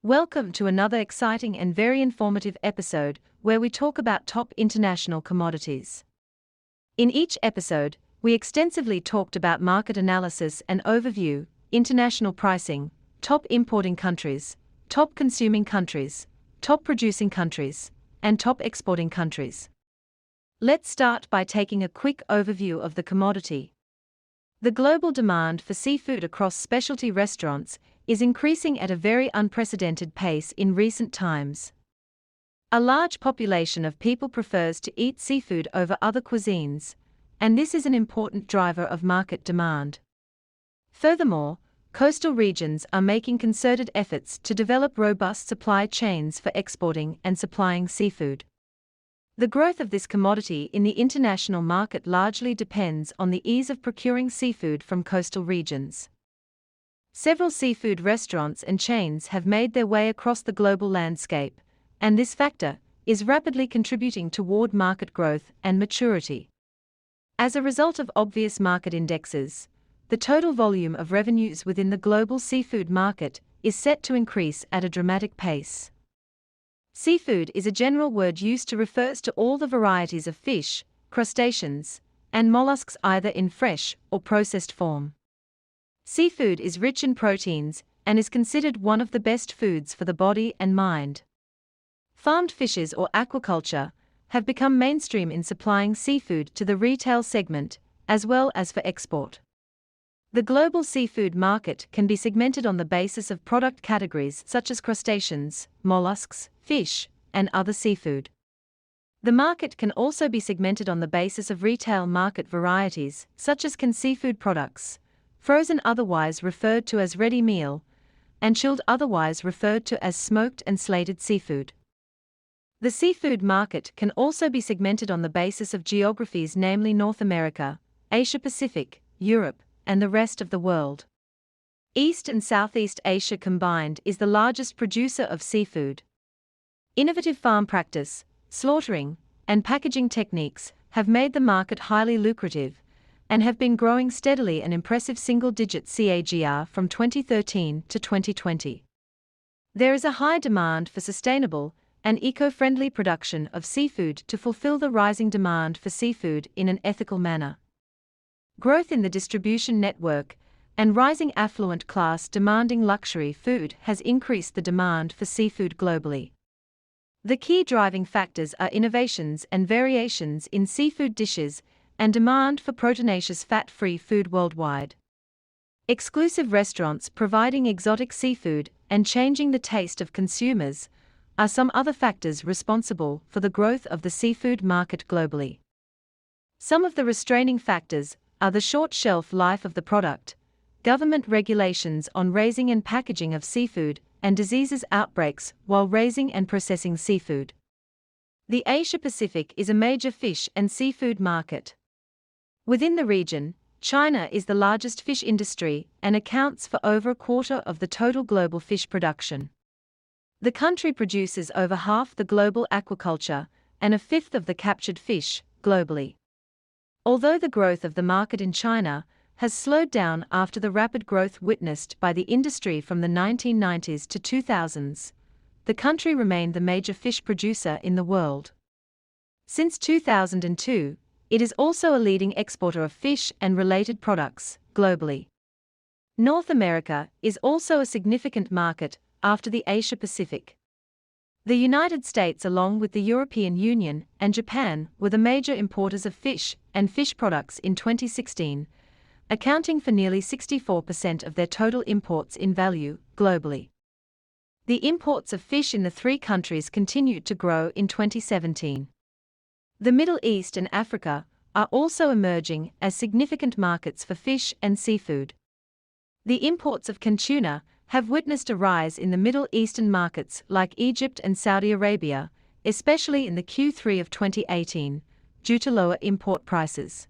Welcome to another exciting and very informative episode where we talk about top international commodities. In each episode, we extensively talked about market analysis and overview, international pricing, top importing countries, top consuming countries, top producing countries, and top exporting countries. Let's start by taking a quick overview of the commodity. The global demand for seafood across specialty restaurants is increasing at a very unprecedented pace in recent times. A large population of people prefers to eat seafood over other cuisines, and this is an important driver of market demand. Furthermore, coastal regions are making concerted efforts to develop robust supply chains for exporting and supplying seafood. The growth of this commodity in the international market largely depends on the ease of procuring seafood from coastal regions. Several seafood restaurants and chains have made their way across the global landscape, and this factor is rapidly contributing toward market growth and maturity. As a result of obvious market indexes, the total volume of revenues within the global seafood market is set to increase at a dramatic pace. Seafood is a general word used to refer to all the varieties of fish, crustaceans, and mollusks either in fresh or processed form. Seafood is rich in proteins and is considered one of the best foods for the body and mind. Farmed fishes or aquaculture have become mainstream in supplying seafood to the retail segment as well as for export. The global seafood market can be segmented on the basis of product categories such as crustaceans, mollusks, fish, and other seafood. The market can also be segmented on the basis of retail market varieties such as canned seafood products, frozen otherwise referred to as ready meal, and chilled otherwise referred to as smoked and slated seafood. The seafood market can also be segmented on the basis of geographies, namely North America, Asia Pacific, Europe, and the rest of the world. East and Southeast Asia combined is the largest producer of seafood. Innovative farm practice, slaughtering, and packaging techniques have made the market highly lucrative and have been growing steadily, an impressive single-digit CAGR from 2013 to 2020. There is a high demand for sustainable and eco-friendly production of seafood to fulfill the rising demand for seafood in an ethical manner. Growth in the distribution network and rising affluent class demanding luxury food has increased the demand for seafood globally. The key driving factors are innovations and variations in seafood dishes and demand for proteinaceous fat-free food worldwide. Exclusive restaurants providing exotic seafood and changing the taste of consumers are some other factors responsible for the growth of the seafood market globally. Some of the restraining factors are the short shelf life of the product, government regulations on raising and packaging of seafood, and diseases outbreaks while raising and processing seafood. The Asia-Pacific is a major fish and seafood market. Within the region, China is the largest fish industry and accounts for over a quarter of the total global fish production. The country produces over half the global aquaculture and a fifth of the captured fish globally. Although the growth of the market in China has slowed down after the rapid growth witnessed by the industry from the 1990s to 2000s, the country remained the major fish producer in the world. Since 2002, it is also a leading exporter of fish and related products globally. North America is also a significant market after the Asia Pacific. The United States, along with the European Union and Japan, were the major importers of fish and fish products in 2016, accounting for nearly 64% of their total imports in value globally. The imports of fish in the three countries continued to grow in 2017. The Middle East and Africa are also emerging as significant markets for fish and seafood. The imports of canned tuna have witnessed a rise in the Middle Eastern markets like Egypt and Saudi Arabia, especially in the Q3 of 2018, due to lower import prices.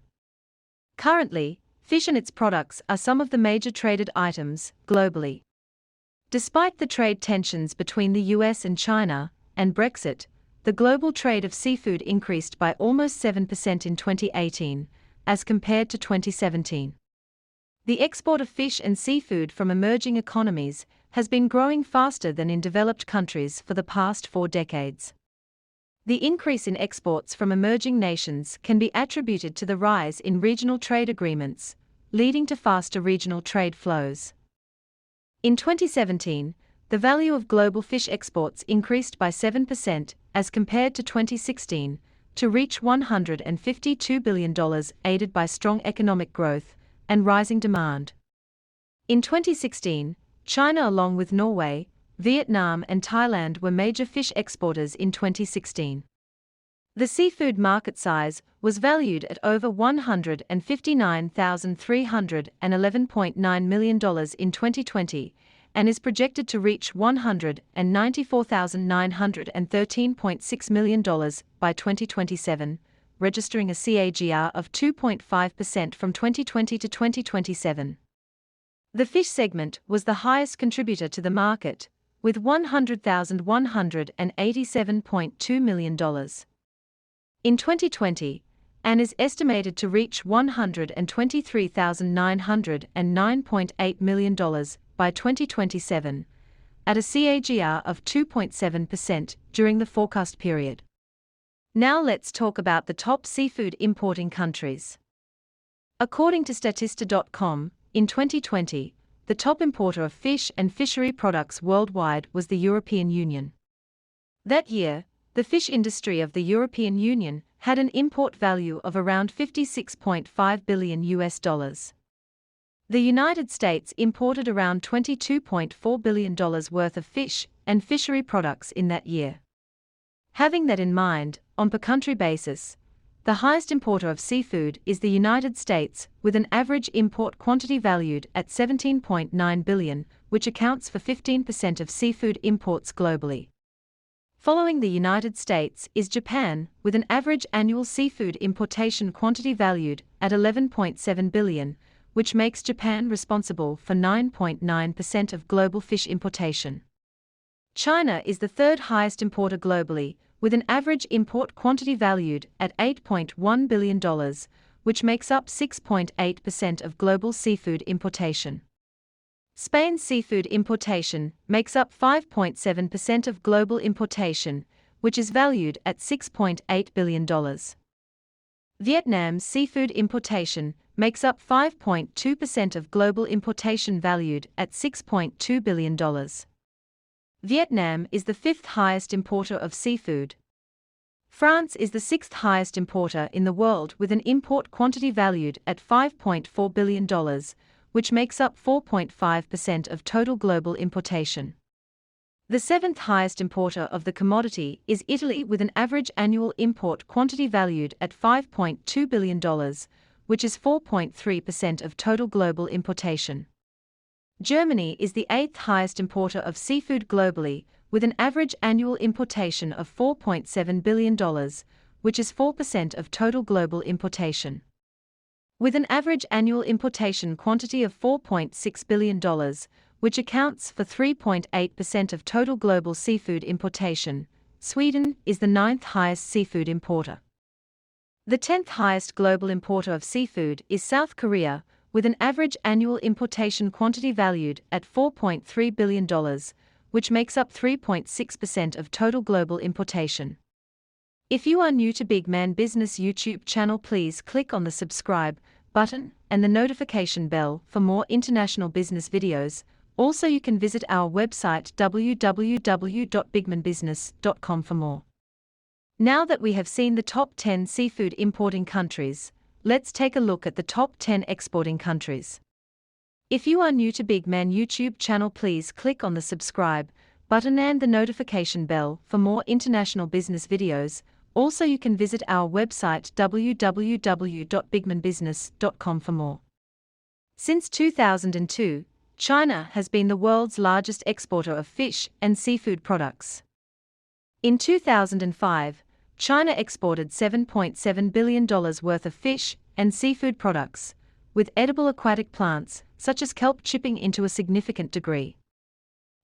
Currently, fish and its products are some of the major traded items globally. Despite the trade tensions between the US and China and Brexit, the global trade of seafood increased by almost 7% in 2018, as compared to 2017. The export of fish and seafood from emerging economies has been growing faster than in developed countries for the past 4 decades. The increase in exports from emerging nations can be attributed to the rise in regional trade agreements, leading to faster regional trade flows. In 2017, the value of global fish exports increased by 7% as compared to 2016, to reach $152 billion, aided by strong economic growth and rising demand. In 2016, China, along with Norway, Vietnam, and Thailand, were major fish exporters in 2016. The seafood market size was valued at over $159,311.9 million in 2020 and is projected to reach $194,913.6 million by 2027, registering a CAGR of 2.5% from 2020 to 2027. The fish segment was the highest contributor to the market, with $100,187.2 million. In 2020, and is estimated to reach $123,909.8 million by 2027, at a CAGR of 2.7% during the forecast period. Now let's talk about the top seafood importing countries. According to Statista.com, in 2020, the top importer of fish and fishery products worldwide was the European Union. That year, the fish industry of the European Union had an import value of around $56.5 billion. The United States imported around $22.4 billion worth of fish and fishery products in that year. Having that in mind, on per-country basis, the highest importer of seafood is the United States, with an average import quantity valued at $17.9 billion, which accounts for 15% of seafood imports globally. Following the United States is Japan, with an average annual seafood importation quantity valued at $11.7 billion, which makes Japan responsible for 9.9% of global fish importation. China is the third highest importer globally, with an average import quantity valued at $8.1 billion, which makes up 6.8% of global seafood importation. Spain's seafood importation makes up 5.7% of global importation, which is valued at $6.8 billion. Vietnam's seafood importation makes up 5.2% of global importation, valued at $6.2 billion. Vietnam is the fifth highest importer of seafood. France is the sixth highest importer in the world, with an import quantity valued at $5.4 billion, which makes up 4.5% of total global importation. The seventh highest importer of the commodity is Italy, with an average annual import quantity valued at $5.2 billion, which is 4.3% of total global importation. Germany is the eighth highest importer of seafood globally, with an average annual importation of $4.7 billion, which is 4% of total global importation. With an average annual importation quantity of $4.6 billion, which accounts for 3.8% of total global seafood importation, Sweden is the ninth highest seafood importer. The 10th highest global importer of seafood is South Korea, with an average annual importation quantity valued at $4.3 billion, which makes up 3.6% of total global importation. If you are new to Big Man Business YouTube channel, please click on the subscribe button and the notification bell for more international business videos. Also, you can visit our website www.bigmanbusiness.com for more. Now that we have seen the top 10 seafood importing countries, let's take a look at the top 10 exporting countries. If you are new to Big Man YouTube channel, please click on the subscribe button and the notification bell for more international business videos. Also, you can visit our website www.bigmanbusiness.com for more. Since 2002, China has been the world's largest exporter of fish and seafood products. In 2005, China exported $7.7 billion worth of fish and seafood products, with edible aquatic plants, such as kelp, chipping into a significant degree.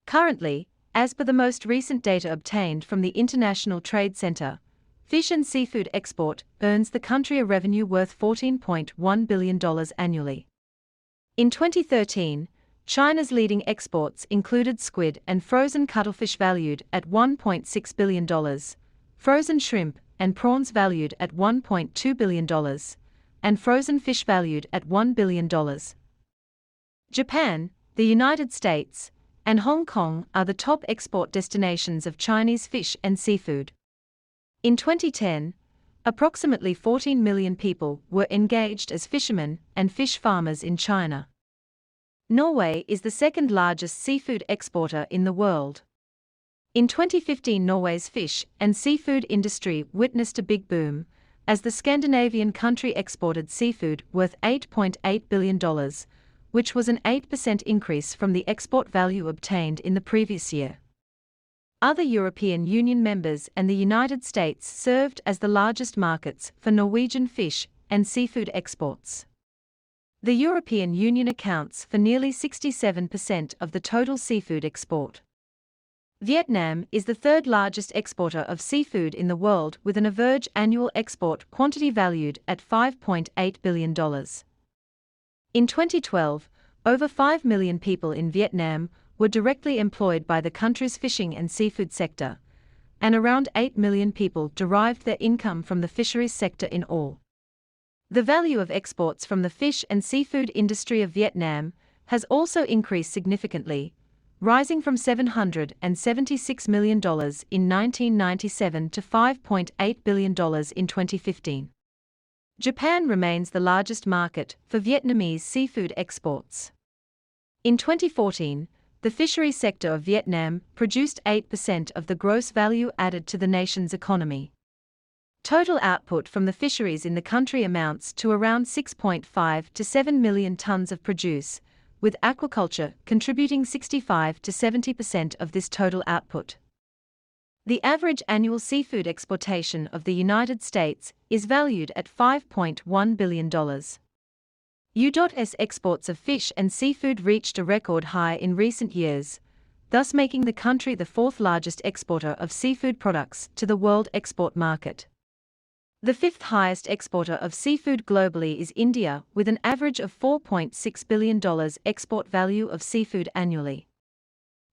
Currently, as per the most recent data obtained from the International Trade Center, fish and seafood export earns the country a revenue worth $14.1 billion annually. In 2013, China's leading exports included squid and frozen cuttlefish valued at $1.6 billion, frozen shrimp and prawns valued at $1.2 billion, and frozen fish valued at $1 billion. Japan, the United States, and Hong Kong are the top export destinations of Chinese fish and seafood. In 2010, approximately 14 million people were engaged as fishermen and fish farmers in China. Norway is the second largest seafood exporter in the world. In 2015, Norway's fish and seafood industry witnessed a big boom, as the Scandinavian country exported seafood worth $8.8 billion, which was an 8% increase from the export value obtained in the previous year. Other European Union members and the United States served as the largest markets for Norwegian fish and seafood exports. The European Union accounts for nearly 67% of the total seafood export. Vietnam is the third largest exporter of seafood in the world with an average annual export quantity valued at $5.8 billion. In 2012, over 5 million people in Vietnam were directly employed by the country's fishing and seafood sector, and around 8 million people derived their income from the fisheries sector in all. The value of exports from the fish and seafood industry of Vietnam has also increased significantly, rising from $776 million in 1997 to $5.8 billion in 2015. Japan remains the largest market for Vietnamese seafood exports. In 2014, the fishery sector of Vietnam produced 8% of the gross value added to the nation's economy. Total output from the fisheries in the country amounts to around 6.5 to 7 million tons of produce, with aquaculture contributing 65 to 70% of this total output. The average annual seafood exportation of the United States is valued at $5.1 billion. U.S. exports of fish and seafood reached a record high in recent years, thus making the country the fourth largest exporter of seafood products to the world export market. The fifth highest exporter of seafood globally is India, with an average of $4.6 billion export value of seafood annually.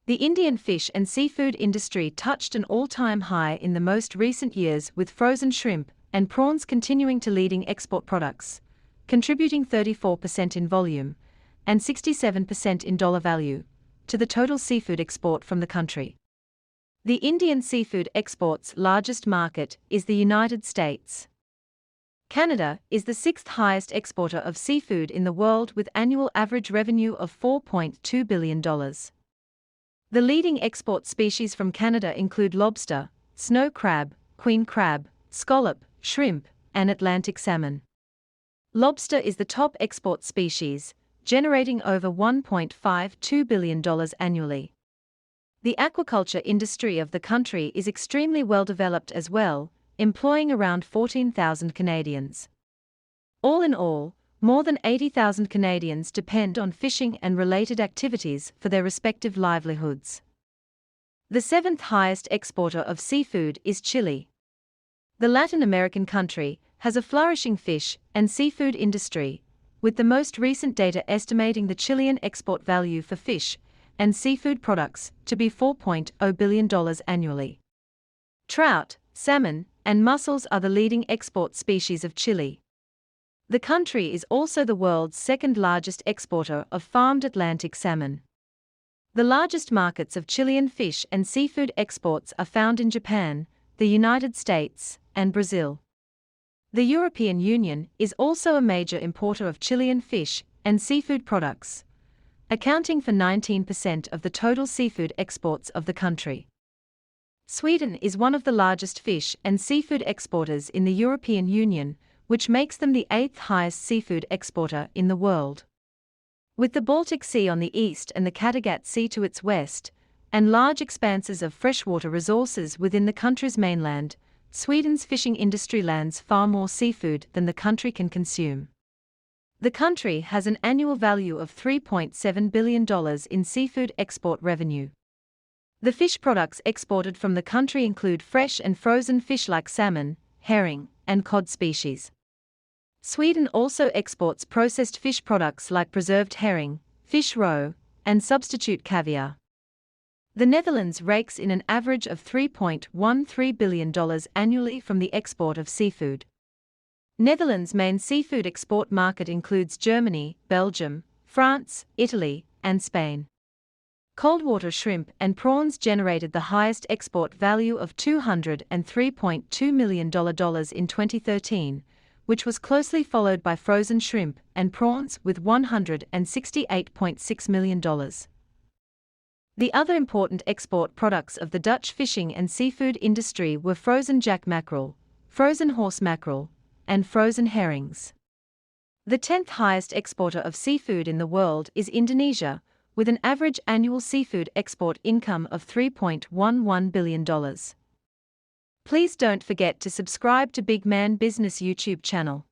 The Indian fish and seafood industry touched an all-time high in the most recent years, with frozen shrimp and prawns continuing to leading export products, contributing 34% in volume and 67% in dollar value to the total seafood export from the country. The Indian seafood export's largest market is the United States. Canada is the sixth highest exporter of seafood in the world, with annual average revenue of $4.2 billion. The leading export species from Canada include lobster, snow crab, queen crab, scallop, shrimp, and Atlantic salmon. Lobster is the top export species, generating over $1.52 billion annually. The aquaculture industry of the country is extremely well developed as well, employing around 14,000 Canadians. All in all, more than 80,000 Canadians depend on fishing and related activities for their respective livelihoods. The seventh highest exporter of seafood is Chile. The Latin American country has a flourishing fish and seafood industry, with the most recent data estimating the Chilean export value for fish and seafood products to be $4.0 billion annually. Trout, salmon, and mussels are the leading export species of Chile. The country is also the world's second largest exporter of farmed Atlantic salmon. The largest markets of Chilean fish and seafood exports are found in Japan, the United States, and Brazil. The European Union is also a major importer of Chilean fish and seafood products, accounting for 19% of the total seafood exports of the country. Sweden is one of the largest fish and seafood exporters in the European Union, which makes them the eighth highest seafood exporter in the world. With the Baltic Sea on the east and the Kattegat Sea to its west, and large expanses of freshwater resources within the country's mainland, Sweden's fishing industry lands far more seafood than the country can consume. The country has an annual value of $3.7 billion in seafood export revenue. The fish products exported from the country include fresh and frozen fish like salmon, herring, and cod species. Sweden also exports processed fish products like preserved herring, fish roe, and substitute caviar. The Netherlands rakes in an average of $3.13 billion annually from the export of seafood. Netherlands' main seafood export market includes Germany, Belgium, France, Italy, and Spain. Coldwater shrimp and prawns generated the highest export value of $203.2 million in 2013, which was closely followed by frozen shrimp and prawns with $168.6 million. The other important export products of the Dutch fishing and seafood industry were frozen jack mackerel, frozen horse mackerel, and frozen herrings. The 10th highest exporter of seafood in the world is Indonesia, with an average annual seafood export income of $3.11 billion. Please don't forget to subscribe to Big Man Business YouTube channel.